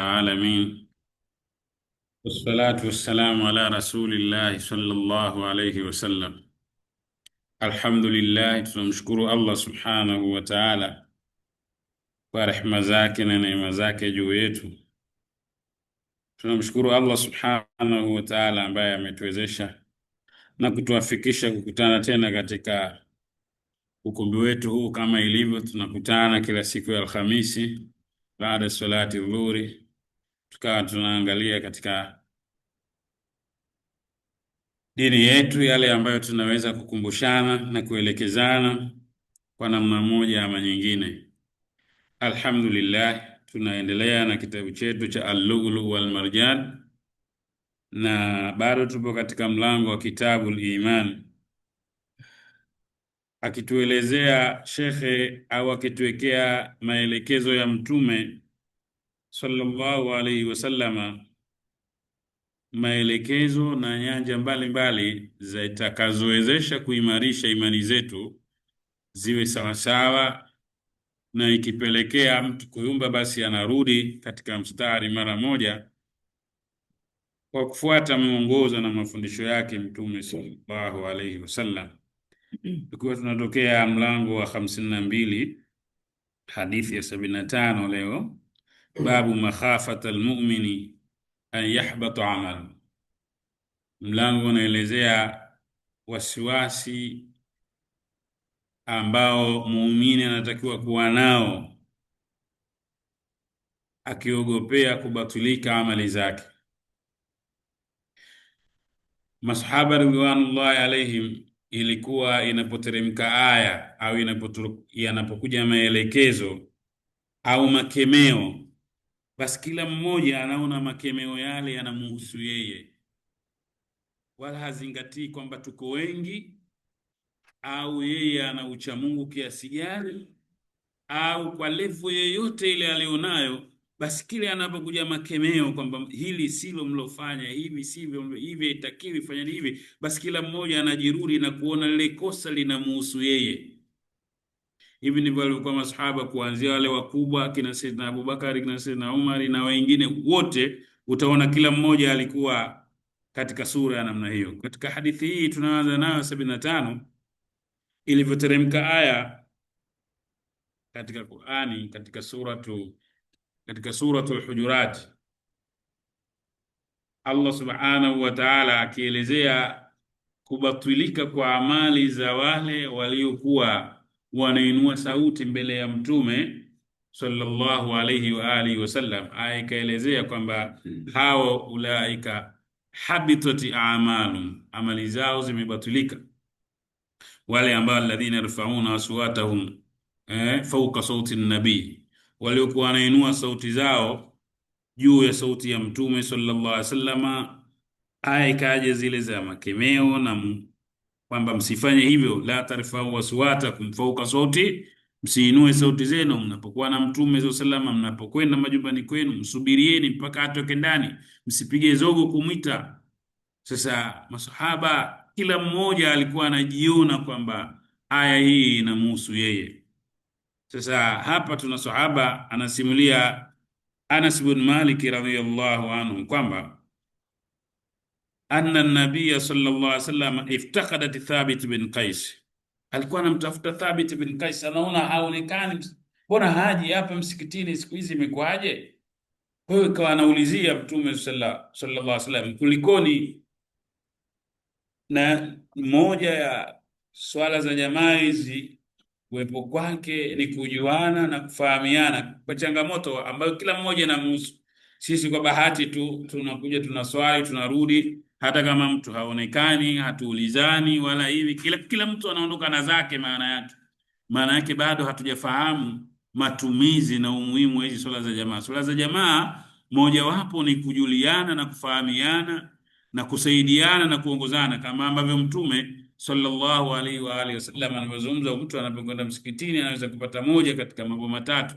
العالمين والصلاة والسلام على رسول الله صلى الله عليه wasallam. Alhamdulillah, tunamshukuru Allah subhanahu wa ta'ala kwa rehema zake na neema zake juu yetu. Tunamshukuru Allah subhanahu wa ta'ala ambaye ametuwezesha na kutuafikisha kukutana tena katika ukumbi wetu huu. Kama ilivyo, tunakutana kila siku ya Alhamisi baada ya salati dhuhuri, tukawa tunaangalia katika dini yetu yale ambayo tunaweza kukumbushana na kuelekezana kwa namna moja ama nyingine. Alhamdulillah, tunaendelea na kitabu chetu cha Al-Lu'lu' wal Marjan, na bado tupo katika mlango wa Kitabul Iman, akituelezea shekhe au akituwekea maelekezo ya Mtume sallallahu alaihi wasallama, maelekezo na nyanja mbalimbali zitakazowezesha kuimarisha imani zetu ziwe sawasawa, na ikipelekea mtu kuyumba basi anarudi katika mstari mara moja kwa kufuata mwongozo na mafundisho yake Mtume sallallahu alaihi wasallam. Tukiwa tunatokea mlango wa 52 hadithi ya 75 leo, babu makhafata almu'mini an yahbata amal. Mlango unaelezea wasiwasi ambao muumini anatakiwa kuwa nao akiogopea kubatulika amali zake. Masahaba ridwanullahi alaihim, ilikuwa inapoteremka aya au yanapokuja maelekezo au makemeo, basi kila mmoja anaona makemeo yale yanamhusu yeye, wala hazingatii kwamba tuko wengi au yeye ana ucha Mungu kiasi gani au kwa level yoyote ile alionayo. Basi kile anapokuja makemeo kwamba hili silo mlofanya, hivi sivyo, hivi itakiwi fanya hivi, basi kila mmoja anajirudi na kuona lile kosa linamhusu yeye. Hivi ndivyo walikuwa masahaba, kuanzia wale wakubwa kina Sayyidina Abubakar, kina Sayyidina Umar na wengine wote, utaona kila mmoja alikuwa katika sura ya namna hiyo. Katika hadithi hii tunaanza nayo 75 ilivyoteremka aya katika Qur'ani, katika suratul Hujurat, Allah subhanahu wa ta'ala akielezea kubatilika kwa amali za wale waliokuwa wanainua sauti mbele ya Mtume sallallahu alayhi wa alihi wasallam. Aya ikaelezea kwamba hao ulaika habitati a'malum, amali zao zimebatilika. Wale ambao alladhina yarfa'una aswatahum fawqa sauti an-nabii, waliokuwa wanainua sauti zao juu ya sauti ya Mtume sallallahu alaihi wasallam. Aya ikaja zile za makemeo na kwamba msifanye hivyo, la tarfa'u aswatakum fawqa sauti, msiinue sauti zenu mnapokuwa na Mtume sallallahu alaihi wasallam, mnapokwenda majumbani kwenu msubirieni mpaka atoke ndani, msipige zogo kumwita. Sasa masahaba kila mmoja alikuwa anajiona kwamba aya hii inamhusu yeye. Sasa hapa tuna sahaba anasimulia Anas bin Malik radhiyallahu anhu kwamba anna an-nabiy sallallahu alaihi wasallam iftaqadat Thabit bin Qais. Alikuwa anamtafuta Thabit bin Qais, anaona haonekani, mbona haji hapa msikitini siku hizi, imekwaje? Kwa hiyo ikawa anaulizia Mtume sallallahu alaihi wasallam kulikoni. Na moja ya swala za jamaa hizi uwepo kwake ni kujuana na kufahamiana kwa changamoto ambayo kila mmoja anamhusu. Sisi kwa bahati tu tunakuja tunaswali tunarudi, hata kama mtu haonekani, hatuulizani wala hivi, kila mtu anaondoka na zake. Maana yake bado hatujafahamu matumizi na umuhimu wa hizi swala za jamaa. Swala za jamaa mojawapo ni kujuliana na kufahamiana na kusaidiana na kuongozana, kama ambavyo Mtume sallallahu alaihi wa alihi wasallam anazungumza. Mtu anapokwenda msikitini anaweza kupata moja katika mambo matatu: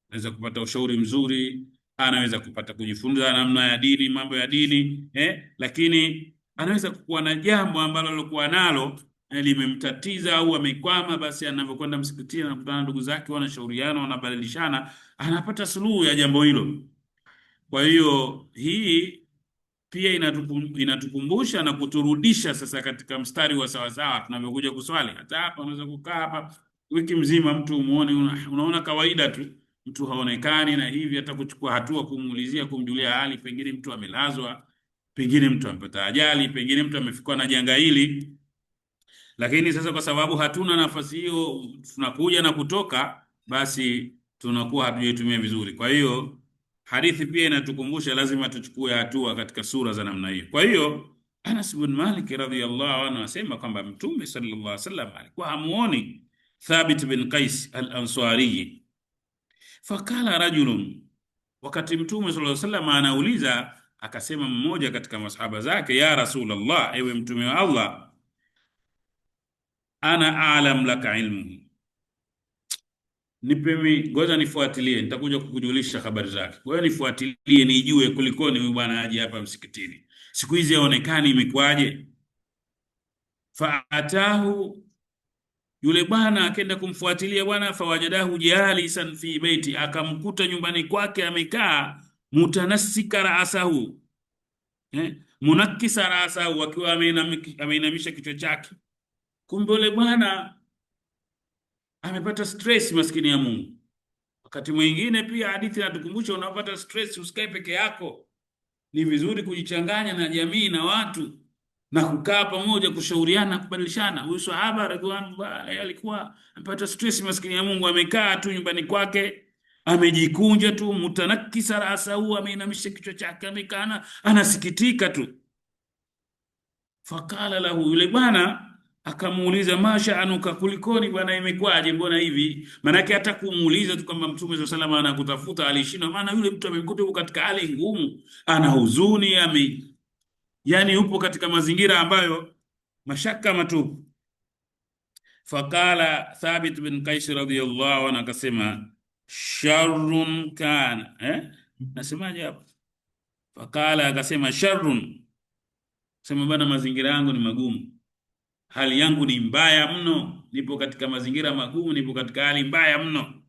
anaweza kupata ushauri mzuri, anaweza kupata kujifunza namna ya dini, mambo ya dini, lakini anaweza kuwa na jambo ambalo alikuwa nalo limemtatiza au amekwama. Basi anapokwenda msikitini anakutana na ndugu zake, wanashauriana, wanabadilishana, anapata suluhu ya jambo hilo. Kwa hiyo hii pia inatukumbusha na kuturudisha sasa katika mstari wa sawasawa tunavyokuja kuswali. Hata hapa unaweza kukaa hapa wiki mzima mtu umuone, unaona kawaida tu, mtu haonekani na hivi, hata kuchukua hatua kumuulizia, kumjulia hali, pengine mtu amelazwa, pengine mtu amepata ajali, pengine mtu amefikwa na janga hili. Lakini sasa kwa sababu hatuna nafasi hiyo, tunakuja na kutoka, basi tunakuwa hatujaitumia vizuri. Kwa hiyo hadithi pia inatukumbusha lazima tuchukue hatua katika sura za namna hiyo. Kwa hiyo Anas bin Malik radhiyallahu anhu anasema kwamba Mtume sallallahu alaihi wasallam alikuwa hamuoni Thabit bin Qais al-Ansari. Fakala rajulun, wakati Mtume sallallahu alaihi wasallam anauliza, akasema mmoja katika masahaba zake, ya Rasulullah, ewe Mtume wa Allah, ana a'lam laka ilmu, nipemi, ngoja nifuatilie, nitakuja kukujulisha habari zake. Kwa hiyo nifuatilie nijue kulikoni huyu bwana aje hapa msikitini, siku hizi haonekani, imekwaje? Faatahu, yule bwana akenda kumfuatilia bwana, fawajadahu jalisan fi baiti, akamkuta nyumbani kwake amekaa, mutanassika raasahu, munakisa raasahu, akiwa ameinamisha kichwa chake. Kumbe yule bwana amepata stress, maskini ya Mungu. Wakati mwingine pia hadithi inatukumbusha, unapata stress usikae peke yako, ni vizuri kujichanganya na jamii na watu na kukaa pamoja, kushauriana, kubadilishana. Huyu sahaba radhiallahu anhu alikuwa amepata stress, maskini ya Mungu, amekaa tu nyumbani kwake, amejikunja tu, mutanakisa rasahu, ameinamisha kichwa chake, amekaa anasikitika tu. Fakala lahu, yule bwana akamuuliza, masha anuka, kulikoni bwana, imekwaje, mbona hivi? Manake hata kumuuliza tu kwamba Mtume sallallahu alaihi wasallam anakutafuta alishindwa, maana yule mtu amekuta katika hali ngumu, ana huzuni, yani yupo katika mazingira ambayo mashaka matupu. Fakala Thabit bin Qais radhiyallahu anhu akasema, sharrun kana, nasemaje hapo? Fakala akasema, sharrun, sema bwana, mazingira yangu ni magumu, hali yangu ni mbaya mno, nipo katika mazingira magumu, nipo katika hali mbaya mno.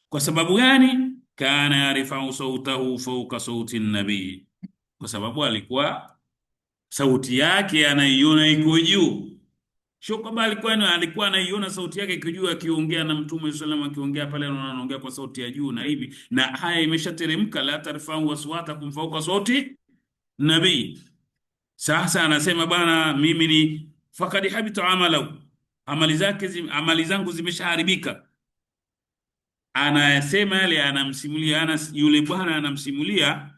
Kwa sababu gani? Kana yarifau sautahu fawqa sauti nabii, kwa sababu alikuwa sauti yake anaiona iko juu. Sio kwamba alikuwa anaiona sauti yake iko juu akiongea na Mtume sallallahu alaihi wasallam, akiongea pale anaongea kwa sauti ya juu na hivi, na haya imeshateremka, la tarfa'u aswatakum fawqa sauti nabii. Sasa anasema bana, mimi ni fakad habita amalahu, amali zangu zimeshaharibika. Anasema yale, anamsimulia yule bwana, anamsimulia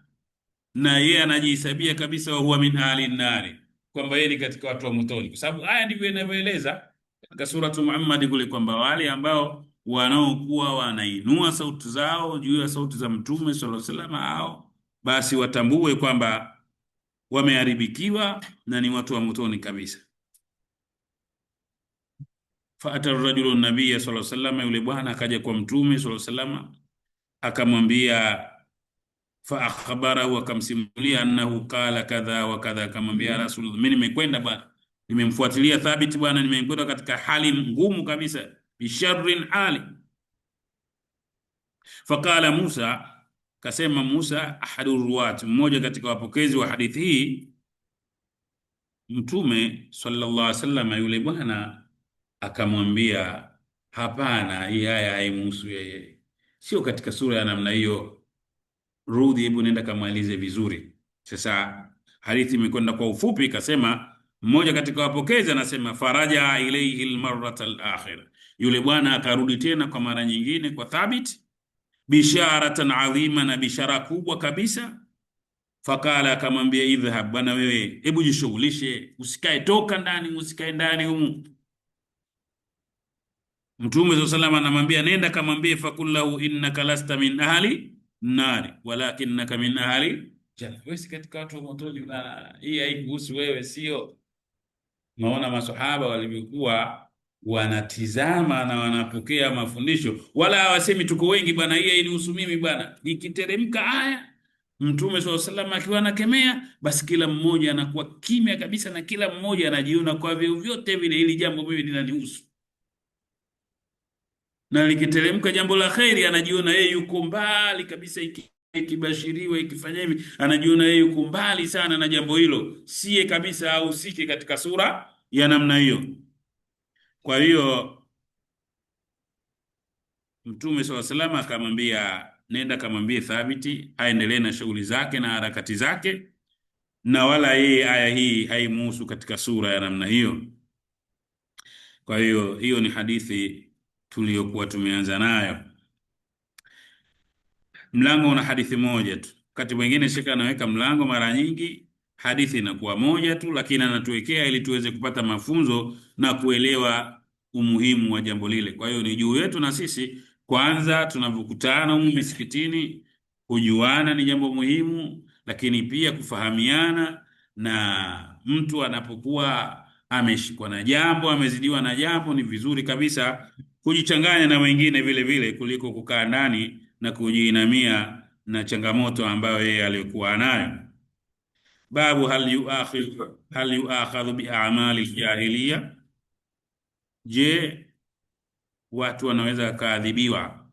na yeye anajihesabia kabisa, wa huwa min ahli nari, kwamba yeye ni katika watu wa motoni, kwa sababu haya ndivyo inavyoeleza katika suratu Muhammad kule, kwamba wale ambao wanaokuwa wanainua sauti zao juu ya sauti za Mtume sallallahu alaihi wasallam, hao basi watambue kwamba wameharibikiwa na ni watu wa motoni kabisa. Faata rajulu nabiyya sallallahu alaihi wasallam, yule bwana akaja kwa Mtume sallallahu alaihi wasallam akamwambia, fa akhbarahu, akamsimulia, annahu qala kadha wa kadha, akamwambia Rasulullah, mimi nimekwenda bwana, nimemfuatilia Thabit bwana, nimekwenda katika hali ngumu kabisa, bisharrin hali. Faqala Musa, kasema Musa, ahadu ruwat, mmoja katika wapokezi wa hadithi hii, Mtume sallallahu alaihi wasallam, yule bwana akamwambia, hapana, hii aya haimhusu yeye, sio katika sura ya namna hiyo, rudi, hebu nenda kamalize vizuri. Sasa hadithi imekwenda kwa ufupi, kasema mmoja katika wapokezi anasema, faraja ilayhi almarrata alakhirah, yule bwana akarudi tena kwa mara nyingine kwa Thabit, bisharatan adhima, na bishara kubwa kabisa. Fakala, akamwambia, idhhab, bwana wewe, hebu jishughulishe, usikae, toka ndani, usikae ndani humu. Mtume sallallahu alaihi wasallam anamwambia, nenda kamwambie, fakullahu innaka lasta min ahli nari walakinnaka min ahli janna, wewe si katika watu wa motoni, hii haikuhusu wewe, sio. Naona maswahaba walivyokuwa wanatizama na wanapokea mafundisho, wala hawasemi tuko wengi bwana, hii hainihusu mimi bwana. Ikiteremka aya Mtume sallallahu alaihi wasallam akiwa anakemea, basi kila mmoja anakuwa kimya kabisa, na kila mmoja anajiona kwa vyovyote vile hili jambo mimi linanihusu, na likiteremka jambo la khairi anajiona yeye yuko mbali kabisa, ikibashiriwa ikifanya hivi, anajiona yeye yuko mbali sana na jambo hilo, siye kabisa ahusiki katika sura ya namna hiyo. Kwa hiyo Mtume swalla sallam akamwambia, nenda kamwambie Thabiti aendelee na shughuli zake na harakati zake, na wala yeye aya hii haimuhusu katika sura ya namna hiyo. Kwa hiyo hiyo ni hadithi tuliyokuwa tumeanza nayo. Mlango una hadithi moja tu. Wakati mwingine shekha anaweka mlango, mara nyingi hadithi inakuwa moja tu, lakini anatuwekea ili tuweze kupata mafunzo na kuelewa umuhimu wa jambo lile. Kwa hiyo ni juu yetu na sisi kwanza, tunapokutana humu misikitini, kujuana ni jambo muhimu, lakini pia kufahamiana, na mtu anapokuwa ameshikwa na jambo, amezidiwa na jambo, ni vizuri kabisa kujichanganya na wengine vile vile kuliko kukaa ndani na kujiinamia na changamoto ambayo yeye alikuwa nayo. Babu hal yuakhadhu bi a'mali jahiliya, je, watu wanaweza kaadhibiwa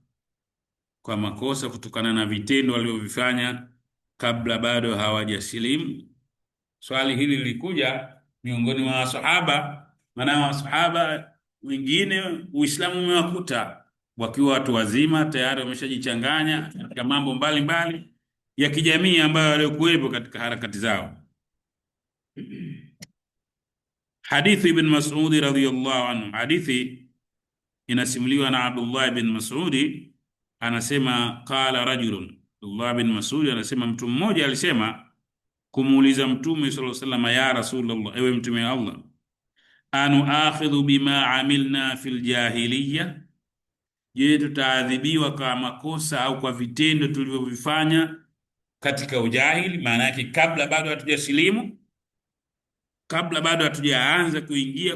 kwa makosa kutokana na vitendo walivyovifanya kabla bado hawajasilimu? Swali hili lilikuja miongoni mwa masahaba, maana masahaba wengine Uislamu umewakuta wakiwa watu wazima tayari wameshajichanganya katika mambo mbalimbali ya kijamii ambayo waliokuwepo katika harakati zao. Hadithi ibn Mas'ud radhiyallahu anhu, hadithi inasimuliwa na Abdullah ibn Mas'ud, anasema qala rajulun, Abdullah ibn Mas'ud anasema mtu mmoja alisema kumuuliza Mtume sallallahu alaihi wasallam, ya Rasulullah, ewe Mtume wa Allah, anu akhidhu bima amilna fil jahiliya, je, tutaadhibiwa kwa makosa au kwa vitendo tulivyovifanya katika ujahili? Maana yake kabla bado hatujasilimu, kabla bado hatujaanza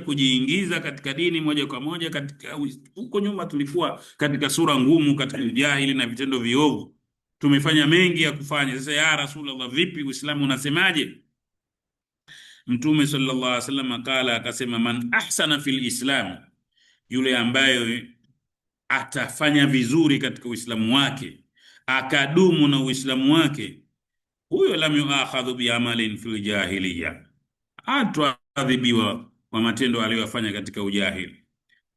kujiingiza katika dini moja kwa moja. Katika huko nyuma tulikuwa katika sura ngumu katika ujahili na vitendo viovu, tumefanya mengi ya kufanya. Sasa ya Rasulullah, vipi Uislamu unasemaje? Mtume sallallahu alaihi wasallam akasema, man ahsana fil islam, yule ambaye atafanya vizuri katika Uislamu wake, akadumu na Uislamu wake, huyo lam yuakhadhu bi amalin fil jahiliya, hataadhibiwa kwa matendo aliyofanya katika ujahili.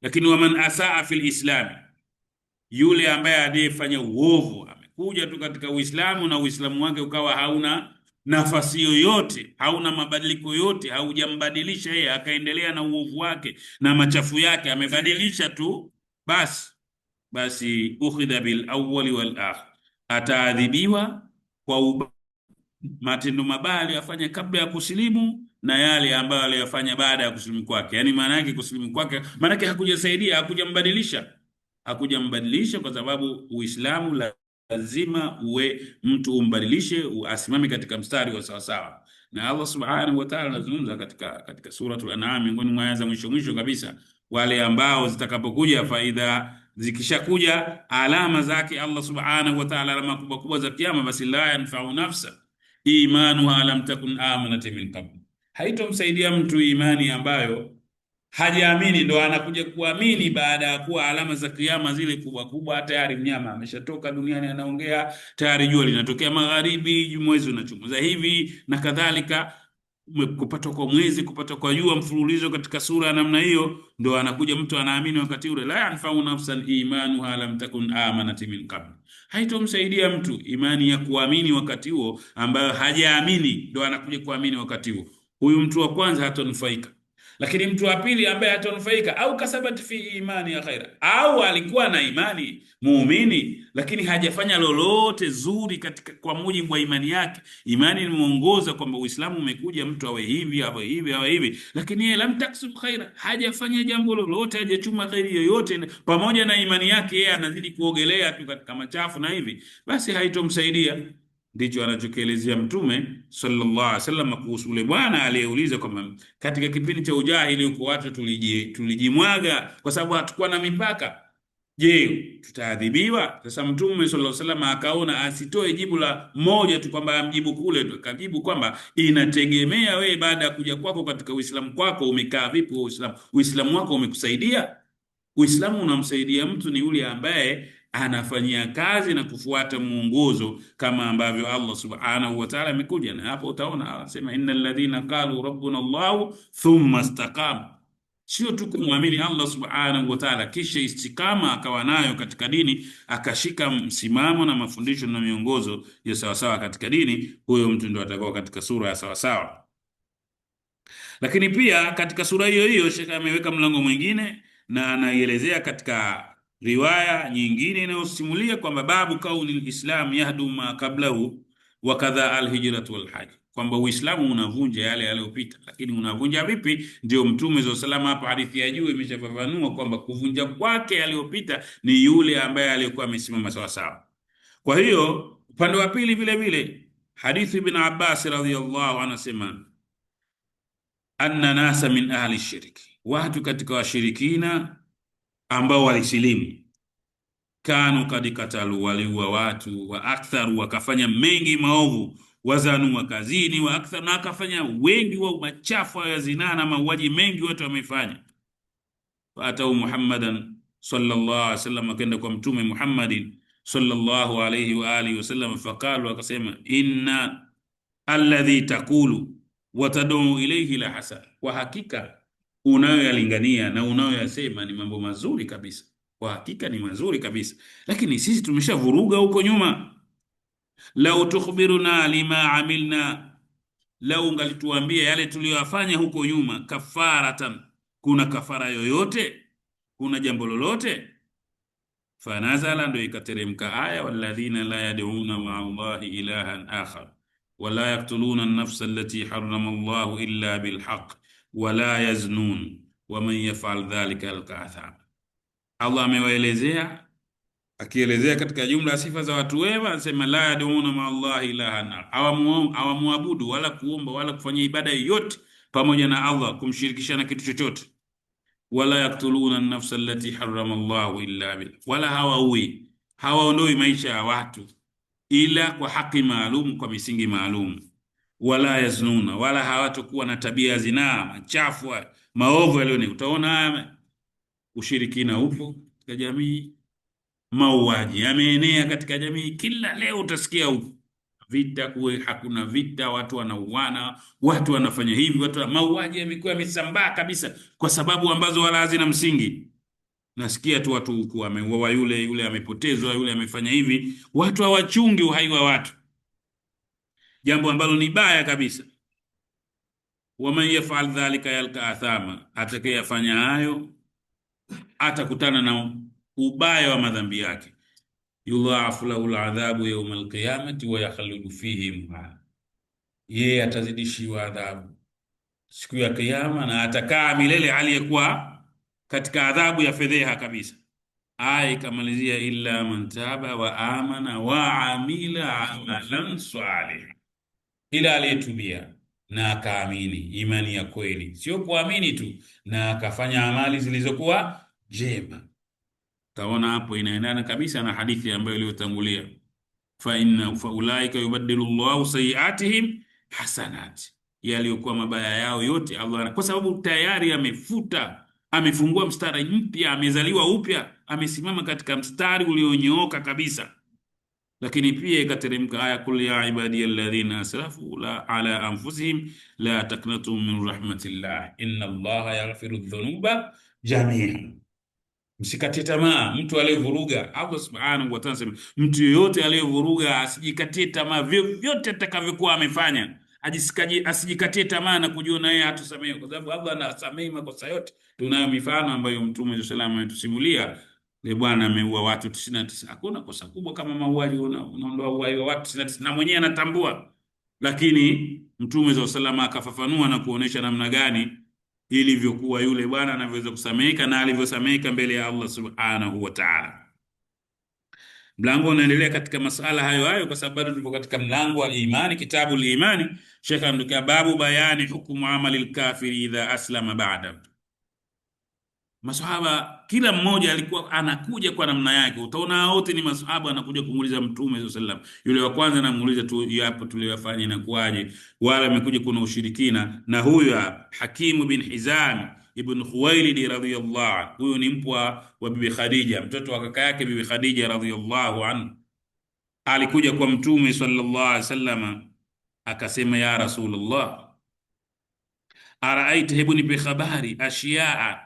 Lakini waman asaa fil islam, yule ambaye aliyefanya uovu, amekuja tu katika Uislamu na Uislamu wake ukawa hauna nafasi yoyote, hauna mabadiliko yote, haujambadilisha yeye, akaendelea na uovu wake na machafu yake, amebadilisha tu basi ukhidha bil awwali wal akhir, ataadhibiwa kwa matendo mabaya aliyofanya kabla ya kusilimu na yale ambayo aliyofanya baada ya kusilimu kwake. Yani maana yake kusilimu kwake maana yake hakujasaidia, hakujambadilisha, kwa sababu Uislamu lazima uwe mtu umbadilishe, asimame katika mstari wa sawa sawa. Na Allah subhanahu wa ta'ala anazungumza katika suratul An'am, miongoni mwa aya za mwisho kabisa, wale ambao zitakapokuja faida, zikishakuja alama zake Allah subhanahu wa ta'ala, alama kubwa za kiyama, basi la yanfa'u nafsa imanuha lam takun amanat min qabl, haitomsaidia mtu imani ambayo hajaamini, ndo anakuja kuamini baada ya kuwa alama za kiyama zile kubwa tayari mnyama ameshatoka duniani, anaongea tayari, jua linatokea magharibi, mwezi unachomoza hivi na kadhalika, kupatwa kwa mwezi, kupatwa kwa jua mfululizo katika sura ya namna hiyo, ndo anakuja mtu anaamini wakati ule. La yanfa'u nafsan imanuha lam takun amanat min qabl, haitomsaidia mtu imani ya kuamini wakati huo ambayo hajaamini, ndo anakuja kuamini wakati huo. Huyu mtu wa kwanza hatanufaika. Lakini mtu wa pili ambaye hatanufaika, au kasabati fi imani ya khaira, au alikuwa na imani muumini lakini hajafanya lolote zuri katika kwa mujibu wa imani yake. Imani imeongoza kwamba Uislamu umekuja mtu awe hivi awe hivi, lakini yeye lam taksub khaira, hajafanya jambo lolote, hajachuma khairi yoyote, pamoja na imani yake yeye anazidi kuogelea tu katika machafu na hivi, basi haitomsaidia. Ndicho anachokielezea Mtume sallallahu alaihi wasallam kuhusu yule bwana aliyeuliza kwamba katika kipindi cha ujahili huko watu tulijimwaga kwa sababu hatakuwa na mipaka, je, tutaadhibiwa? Sasa Mtume sallallahu alaihi wasallam akaona asitoe jibu la moja tu kwamba amjibu kule tu, akajibu kwamba inategemea wewe baada ya kuja kwako katika Uislamu kwako umekaa vipi. Uislamu wako umekusaidia? Uislamu unamsaidia mtu ni yule ambaye anafanyia kazi na kufuata mwongozo kama ambavyo Allah subhanahu wa ta'ala amekuja. Na hapo utaona anasema innal ladhina qalu rabbuna Allah thumma istaqamu, sio tu kumwamini Allah subhanahu wa ta'ala kisha istikama akawa nayo katika dini, akashika msimamo na mafundisho na miongozo ya sawasawa katika dini, huyo mtu ndo atakuwa katika sura ya sawasawa. Lakini pia katika sura hiyo hiyo Sheikh ameweka mlango mwingine na anaielezea katika riwaya nyingine inayosimulia kwamba babu kauni alislam yahdu ma qablahu wa kadha alhijrat walhajj, kwamba Uislamu unavunja yale yaliyopita. Lakini unavunja vipi? Ndio Mtume SAW hapa hadithi ya juu imeshafafanua kwamba kuvunja kwake yaliyopita ni yule ambaye alikuwa amesimama sawa sawa. Kwa hiyo upande wa pili vile vile hadithi ibn Abbas radhiyallahu anasema anna nasa min ahli shirki, watu katika washirikina ambao walisilimu, kanu kad katalu, waliua watu, wa aktharu, wakafanya mengi maovu, wazanu, wakazini, wa aktharu, na akafanya wengi wa machafu ya zinaa na mauaji mengi watu wamefanya. Faatau Muhammadan sallallahu alaihi wasallam, akaenda kwa Mtume Muhammadin sallallahu alaihi wa alihi wasallam, faqalu, akasema inna alladhi taqulu wa tad'u ilayhi la hasan, kwa hakika unayoyalingania na unayoyasema ni mambo mazuri kabisa, kwa hakika ni mazuri kabisa, lakini sisi tumeshavuruga huko nyuma. Lau tukhbiruna lima amilna, lau ungalituambia yale tuliyofanya huko nyuma, kafaratan, kuna kafara yoyote, kuna jambo lolote. Fanazala, ndo ikateremka aya walladhina la yad'una ma'a Allahi ilahan akhar wala yaqtuluna an-nafsa allati harrama Allahu illa bilhaq wala yaznun waman yaf'al dhalika yalqa athama. Allah amewaelezea, akielezea katika jumla sifa za watu wema, anasema la yad'una ma'a Allahi ilahan akhar, hawamuabudu wala kuomba wala kufanya ibada yoyote pamoja na Allah, kumshirikisha na kitu chochote. Wala yaktuluna an-nafsa allati harrama Allahu illa bil, wala hawaondoi maisha ya watu ila kwa haki maalum, kwa misingi maalum. Wala yaznuna, wala hawatakuwa na tabia zinaa, machafu, maovu yaliyo. Utaona ushirikina upo katika jamii, mauaji yameenea katika jamii, kila leo utasikia huko vita, kuwe hakuna vita, watu wanauana, watu wanafanya hivi, mauaji yamekuwa yamesambaa kabisa kwa sababu ambazo wala hazina msingi. Nasikia tu watu huko ameuawa, yule amepotezwa, yule amefanya hivi, watu hawachungi uhai wa watu, jambo ambalo ni baya kabisa. Waman yaf'al dhalika yalqa athama, atakayefanya hayo atakutana na ubaya wa madhambi yake. Yudhaafu lahu aladhabu yawm alqiyamati wa yakhludu fihi muhana, yeye atazidishiwa adhabu siku ya kiyama na atakaa milele aliyekuwa katika adhabu ya fedheha kabisa. Aya ikamalizia illa man taba wa amana wa amila amalan salih, ila aliyetubia na akaamini imani ya kweli, sio kuamini tu, na akafanya amali zilizokuwa jema. Taona hapo inaendana kabisa na hadithi ambayo iliyotangulia, fa ulaika yubaddilu Allahu sayiatihim hasanat, yaliyokuwa mabaya yao yote Allah, kwa sababu tayari amefuta, amefungua mstari mpya, amezaliwa upya, amesimama katika mstari ulionyooka kabisa. Lakini pia ikateremka aya kul ya ibadiyalladhina asrafu la ala anfusihim la taqnatu min rahmatillah inna Allaha yaghfiru dhunuba jami'an. Msikate tamaa. Mtu aliyevuruga, Allah subhanahu wa ta'ala sema, mtu yote aliyevuruga asijikatie tamaa vyovyote atakavyokuwa amefanya, asijikatie tamaa na kujiona yeye hatusamehe, kwa sababu Allah anasamehe makosa yote. Tunayo mifano ambayo Mtume sallallahu alayhi wasallam ametusimulia. Le bwana ameua watu 99. Hakuna kosa kubwa kama mauaji, unaondoa uhai wa watu 99 na mwenyewe anatambua. Lakini Mtume sallallahu alayhi wasallam akafafanua na kuonesha namna gani ilivyokuwa yule bwana anavyoweza kusameheka na alivyosameheka mbele ya Allah subhanahu wa ta'ala. Mlango unaendelea katika masala hayo hayo, kwa sababu bado tupo katika mlango wa imani, kitabu al-imani. Sheikh amduka babu bayani hukumu amali al-kafiri idha aslama ba'da. Maswahaba kila mmoja alikuwa anakuja kwa namna yake. Utaona wote ni maswahaba anakuja kumuuliza Mtume sallallahu alaihi wasallam. Yule wa kwanza anamuuliza tu hapo tuliyofanya inakuaje, wala amekuja kuna ushirikina. Na huyu Hakimu bin Hizam ibn Khuwailid radhiyallahu anhu. Huyu ni mpwa wa bibi Khadija, mtoto wa kaka yake bibi Khadija radhiyallahu anhu. Alikuja kwa mtume sallallahu alaihi wasallam akasema, ya Rasulullah, araaita, hebu nipe habari, ashiyaa,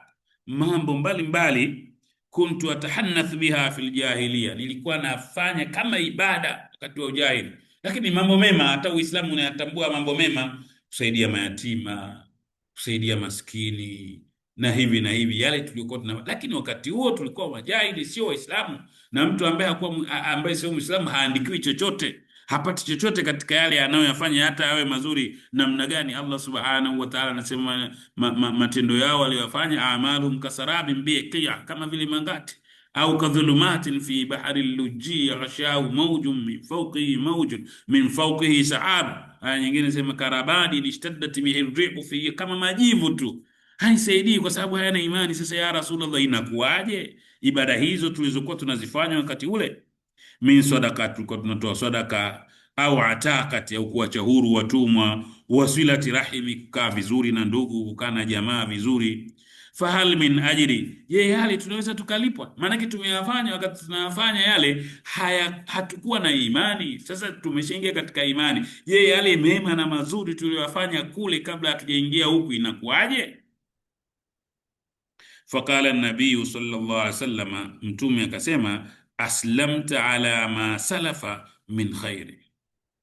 mambo mbalimbali, kuntu atahannath biha fil jahiliya, nilikuwa nafanya kama ibada wakati wa ujahili, lakini mambo mema. Hata Uislamu unayatambua mambo mema, kusaidia mayatima, kusaidia maskini na hivi na hivi, yale tulikuwa tuna, lakini wakati huo tulikuwa wajahili, sio Waislamu, na mtu ambaye hakuwa ambaye sio Muislamu haandikiwi chochote, hapati chochote katika yale anayoyafanya, hata awe mazuri namna gani. Allah subhanahu wa ta'ala anasema matendo yao waliyofanya, a'maluhum kasarabin biqi'a, kama vile mangati, au kadhulumatin fi bahri lujji ghashahu mawjun min fawqihi mawjun min fawqihi sahab. Aya nyingine sema karabadi ishtaddat bihi rihu fi, kama majivu tu, haisaidii kwa sababu hayana imani. Sasa ya Rasulullah, inakuwaje ibada hizo tulizokuwa tunazifanya wakati ule? Min sadaka, tulikuwa tunatoa sadaka, au atakati, au kuacha huru watumwa, wasilati rahimi, kukaa vizuri na ndugu, kukaa na jamaa vizuri. Fahal min ajri, je, yale tunaweza tukalipwa? Maana tumeyafanya, wakati tunayafanya yale hatukuwa na imani. Sasa tumeshaingia katika imani, je, yale mema na mazuri tuliyofanya kule kabla hatujaingia huku inakuwaje? Faqala an-nabiy sallallahu alaihi wasallam, mtume akasema, aslamta ala ma salafa min khairi,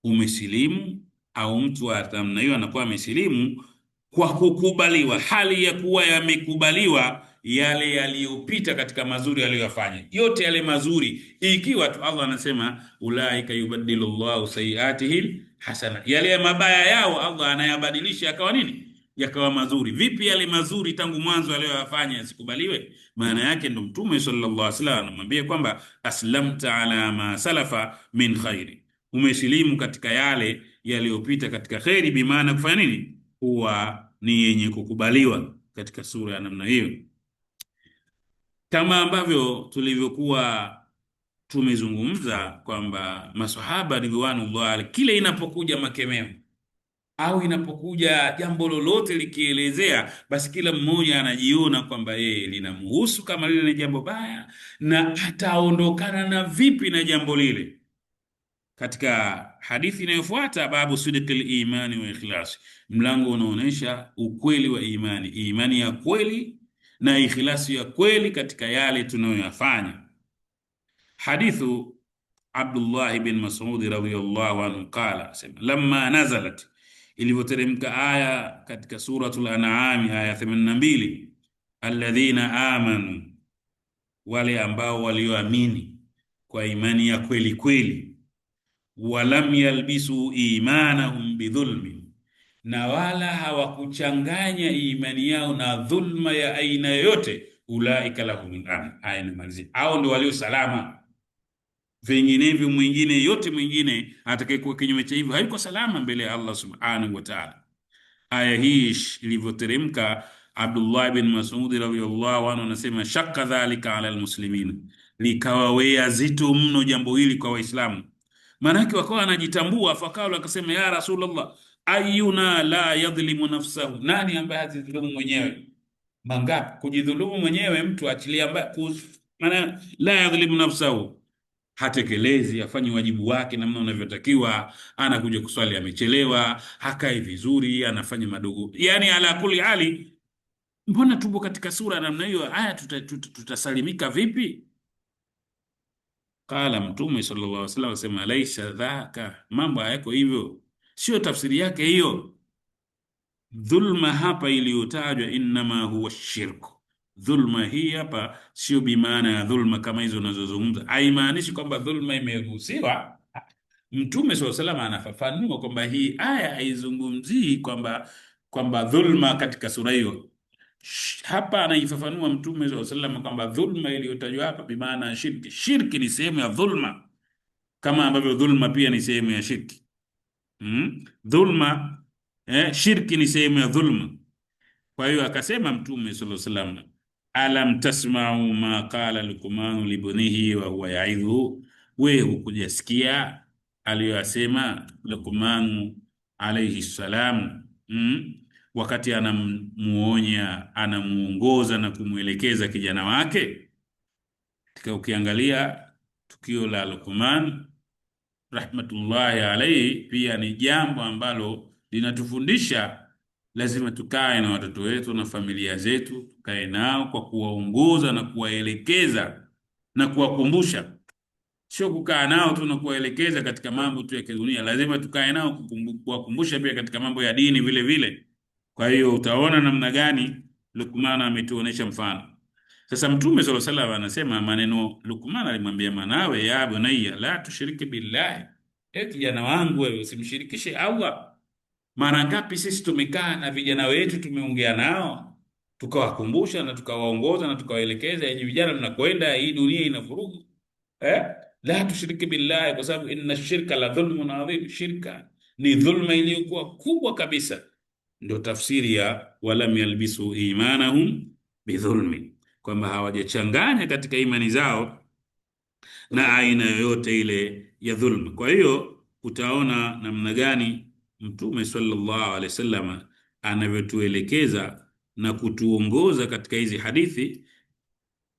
umesilimu, au mtu wa namna hiyo anakuwa amesilimu kwa kukubaliwa, hali ya kuwa yamekubaliwa yale yaliyopita katika mazuri aliyofanya, yote yale mazuri, ikiwa tu Allah anasema ulaika yubaddilu Allahu sayiatihim hasana, yale mabaya yao Allah anayabadilisha yakawa nini? Yakawa mazuri. Vipi yale mazuri tangu mwanzo aliyoyafanya yasikubaliwe? Maana yake ndo Mtume sallallahu alaihi wasallam anamwambia kwamba aslamta ala ma salafa min khairi, umesilimu katika yale yaliyopita katika khairi, bi maana kufanya nini? Huwa ni yenye kukubaliwa katika sura ya namna hiyo, kama ambavyo tulivyokuwa tumezungumza kwamba maswahaba ridwanullah, kile inapokuja makemeo au inapokuja jambo lolote likielezea, basi kila mmoja anajiona kwamba yeye linamhusu kama lile ni jambo baya, na ataondokana na vipi na jambo lile. Katika hadithi inayofuata, babu sidqil imani wa ikhlas, mlango unaonesha ukweli wa imani, imani ya kweli na ikhlasi ya kweli katika yale tunayoyafanya. Hadithu Abdullah bin Mas'ud radhiyallahu anhu qala, sema lamma nazalat, ilivyoteremka aya katika suratul An'am aya 82, alladhina amanu, wale ambao walioamini kwa imani ya kweli kweli, walam yalbisu imanahum bidhulmi, na wala hawakuchanganya imani yao na dhulma ya aina yoyote, ulaika lahumul amn. Aya inamalizia, hao ndio walio salama. Vinginevyo mwingine yote mwingine atakayekuwa kinyume cha hivyo hayuko salama mbele ya Allah subhanahu wa ta'ala. Aya hii ilivyoteremka, Abdullah bin Mas'ud radhiyallahu anhu anasema, shakka dhalika ala almuslimin, likawawea zito mno jambo hili kwa Waislamu. Maanake wakawa wanajitambua, fakao akasema, ya Rasulullah, ayuna la yadhlimu nafsahu, nani ambaye hajidhulumu mwenyewe? Mangapi kujidhulumu mwenyewe mtu, achilia maana la yadhlimu nafsahu, hatekelezi, afanye wajibu wake namna unavyotakiwa, anakuja kuswali amechelewa, hakai vizuri, anafanya madogo, yani ala kulli hali. Mbona tupo katika sura namna hiyo? Aya tutasalimika vipi? Qala, Mtume sallallahu alaihi wasallam asema, laisa dhaka, mambo hayako hivyo, sio tafsiri yake hiyo. Dhulma hapa iliyotajwa inma huwa shirku, dhulma hii hapa sio bimaana ya dhulma kama hizo unazozungumza, haimaanishi kwamba dhulma imeruhusiwa. Mtume sallallahu alaihi wasallam anafafanua kwamba hii aya haizungumzii kwamba dhulma katika sura hiyo. Hapa anaifafanua Mtume sallallahu alaihi wasallam kwamba dhulma iliyotajwa hapa bimaana ya shirki. Shirki ni sehemu ya dhulma, kama ambavyo dhulma pia ni sehemu ya shirki. Dhulma shirki ni sehemu ya dhulma. Kwa hiyo akasema Mtume sallallahu alaihi wasallam, alam tasma'u ma qala Luqman libnihi wa huwa yaidhu, we hukujasikia aliyosema Luqman alayhi salam wakati anamuonya, anamuongoza na kumwelekeza kijana wake? Katika ukiangalia tukio la Luqman rahmatullahi alayhi, pia ni jambo ambalo linatufundisha lazima tukae na watoto wetu na familia zetu, tukae nao kwa kuwaongoza na kuwaelekeza na kuwakumbusha. Sio kukaa nao tu na kuwaelekeza katika mambo tu ya kidunia, lazima tukae nao kuwakumbusha pia katika mambo ya dini vile vile. Kwa hiyo utaona namna gani Luqman ametuonesha mfano. Sasa Mtume sallallahu alaihi wasallam anasema maneno, Luqman alimwambia mwanawe, ya bunayya la tushriki billahi, kijana wangu wewe usimshirikishe Allah. Mara ngapi sisi tumekaa na vijana wetu, tumeongea nao, tukawakumbusha na tukawaongoza na tukawaelekeza, yenye vijana mnakwenda, hii dunia ina vurugu. La tushriki billahi, kwa sababu inna shirka la dhulmun adhim, shirka ni dhulma iliyokuwa kubwa kabisa. Ndio tafsiri ya walam yalbisu imanahum bidhulmi, kwamba hawajachanganya katika imani zao na aina yoyote ile ya dhulma. Kwa hiyo utaona namna gani Mtume sallallahu alaihi wasallam anavyotuelekeza na kutuongoza katika hizi hadithi,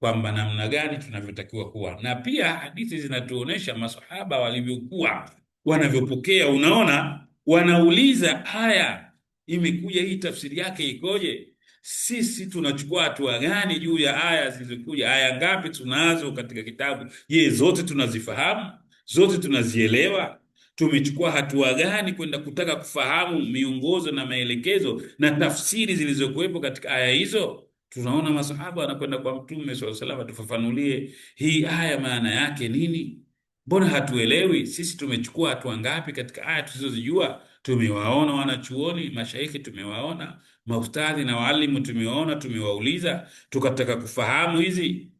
kwamba namna gani tunavyotakiwa kuwa. Na pia hadithi zinatuonesha masahaba walivyokuwa wanavyopokea. Unaona, wanauliza haya, imekuja hii tafsiri yake ikoje? Sisi tunachukua hatua gani juu ya aya zilizokuja? Aya ngapi tunazo katika kitabu? Je, zote tunazifahamu? Zote tunazielewa? Tumechukua hatua gani kwenda kutaka kufahamu miongozo na maelekezo na tafsiri zilizokuwepo katika aya hizo? Tunaona masahaba wanakwenda kwa Mtume sallallahu alaihi wasallam, atufafanulie hii aya maana yake nini? Mbona hatuelewi? Sisi tumechukua hatua ngapi katika aya tusizozijua? Tumewaona wanachuoni, mashaikhi tumewaona, maustadhi na walimu tumewaona, tumewauliza, tukataka kufahamu hizi.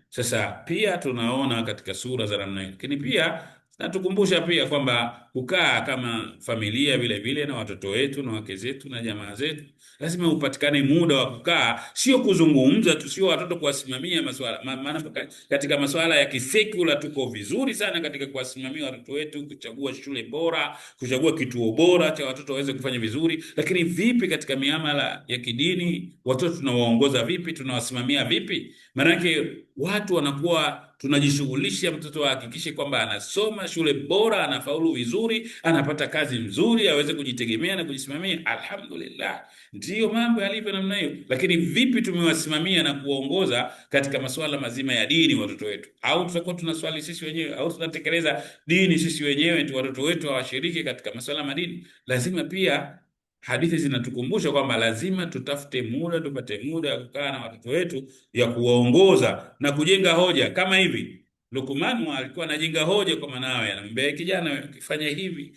Sasa pia tunaona katika sura za namna hiyo. Lakini pia natukumbusha pia kwamba kukaa kama familia vile vile na watoto wetu na wake zetu na jamaa zetu, lazima upatikane muda wa kukaa, sio kuzungumza tu, sio watoto kuwasimamia masuala. Maana katika masuala ya kisekula tuko vizuri sana katika kuwasimamia watoto wetu, kuchagua shule bora, kuchagua kituo bora cha watoto waweze kufanya vizuri. Lakini vipi katika miamala ya kidini? Watoto tunawaongoza vipi? Tunawasimamia vipi? Maanake watu wanakuwa tunajishughulisha mtoto ahakikishe kwamba anasoma shule bora, anafaulu vizuri, anapata kazi nzuri, aweze kujitegemea na kujisimamia. Alhamdulillah, ndiyo mambo yalivyo namna hiyo. Lakini vipi tumewasimamia na kuwaongoza katika masuala mazima ya dini watoto wetu? Au tutakuwa tunaswali sisi wenyewe, au tunatekeleza dini sisi wenyewe tu, watoto wetu hawashiriki katika masuala madini? Lazima pia hadithi zinatukumbusha kwamba lazima tutafute muda, tupate muda wa kukaa na watoto wetu, ya kuwaongoza na kujenga hoja. Kama hivi Luqman alikuwa anajenga hoja kwa mwanawe, anamwambia kijana, ukifanya hivi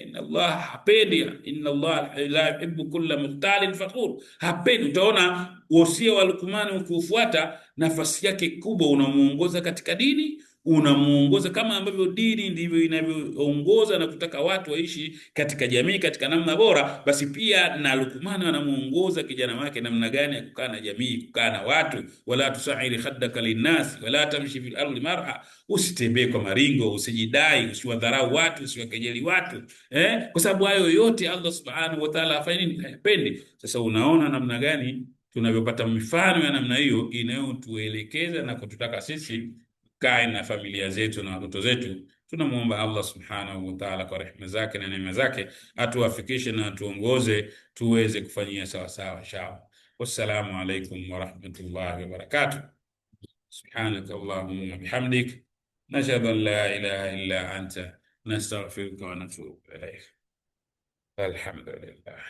inna Allah hapendi, inna Allah la yuhibbu kulla mukhtalin fakhur, hapendi. Utaona wosia wa Luqman ukiufuata, nafasi yake kubwa, unamuongoza katika dini, unamuongoza kama ambavyo dini ndivyo inavyoongoza na kutaka watu waishi katika jamii katika namna bora. Basi pia na Luqman anamuongoza kijana wake namna gani ya kukaa na jamii, kukaa na watu. Wala tusairi khaddaka linnas wala tamshi fil ardi marha, usitembee kwa maringo, usijidai, usiwadharau watu, usiwakejeli watu, kwa sababu hayo yote Allah subhanahu wa ta'ala afanye nini? Hayapendi. Sasa unaona namna gani tunavyopata mifano ya namna hiyo inayotuelekeza na kututaka sisi kae na familia zetu na watoto zetu. Tunamuomba Allah subhanahu wa ta'ala kwa rehema zake na neema zake atuwafikishe na atuongoze tuweze kufanyia sawa sawa inshallah. Wassalamu alaykum wa rahmatullahi wa barakatuh. Subhanaka Allahumma bihamdik, nashhadu an la ilaha illa anta, nastaghfiruka wa natubu ilayk. Alhamdulillah.